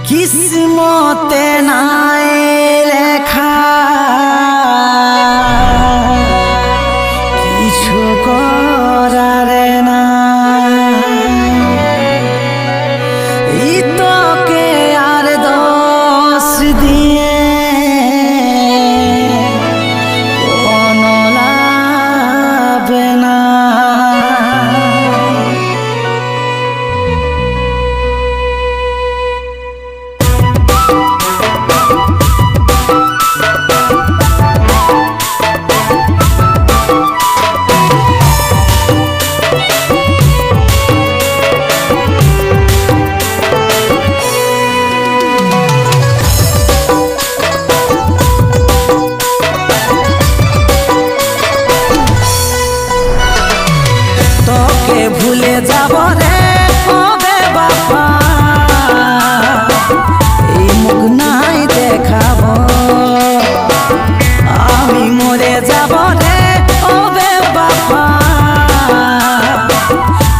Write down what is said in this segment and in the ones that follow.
কিসমতে নাই লেখা কিছু করার না তোকে আর দোষ দিয়ে কোনো লাভ না। ভুলে যাব রে ওবে বাবা, এই মুখ নাই দেখাবো, আমি মরে যাব রে ওবে বাবা,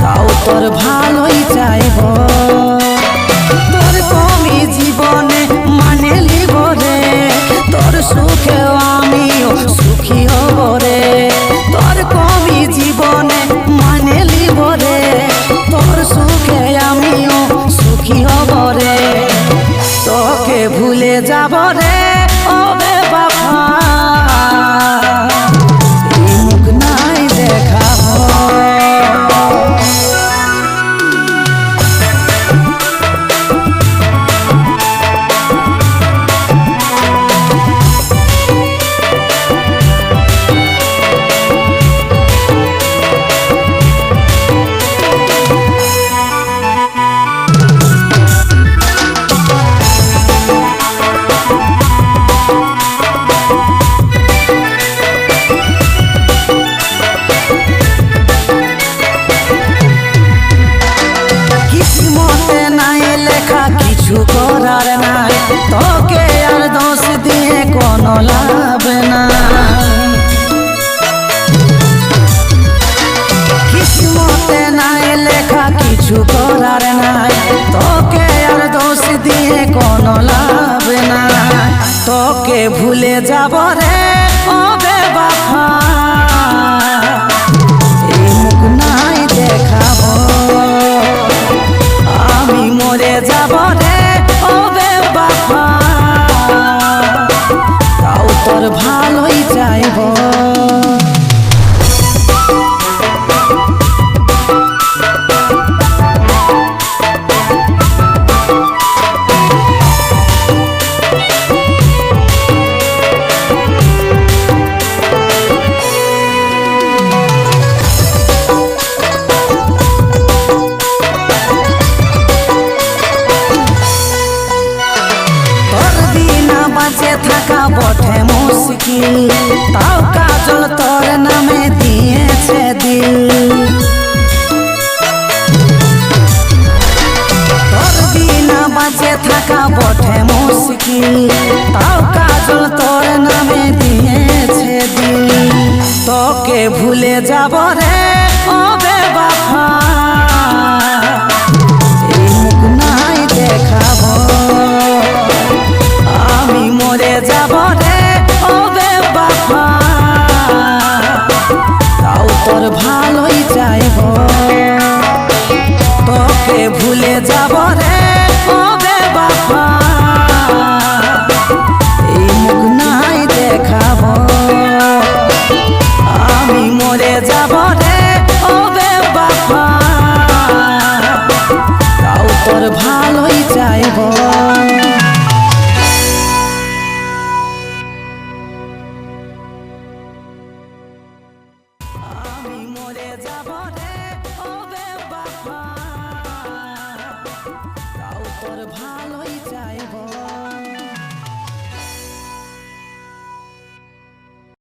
তাও তোর ভালোই চাইব। তোর কমি জীবনে মানে লিব রে, তোর সুখেও আমিও সুখী হব রে। তোর কমি জীবনে মানে লিব রে, তোর সুখে আমিও সুখী হব রে। তোকে ভুলে যাব রে ওবে বাবা, এই মুখ নাই দেখাবো। কিছু করার নাই, তোকে আর দোষ দিয়ে কোনো লাভ না। কিসমতে নাই লেখা কিছু করার নাই, তোকে আর দোষ দিয়ে কোনো লাভ না। তোকে ভুলে যাব রে ওবে বাবা, এই মুখ নাই দেখাবো, আমি মরে যাব রে ওবে বাবা, তাও তোর ভালোই চাইব। বাঁচে থাকা বটে মুশকিল, তাও কাজল তোর নামে দিয়েছে দিল। তোর বিনা বাঁচে থাকা বটে মুশকিল, তাও কাজল তোর নামে দিয়েছে দিল। তোকে ভুলে যাব রে ওবে বাবা, এই মুখ নাই দেখাবো, আমি মরে যাব রে ওবে বাবা, তাও তোর ভালোই চাইব। তোকে ভুলে যাব রে ওবে বাবা, এই মুখ নাই দেখাবো, আমি মরে যাব রে ওবে বাবা, তাও তোর ভালোই চাইব। আমি মরে যাব।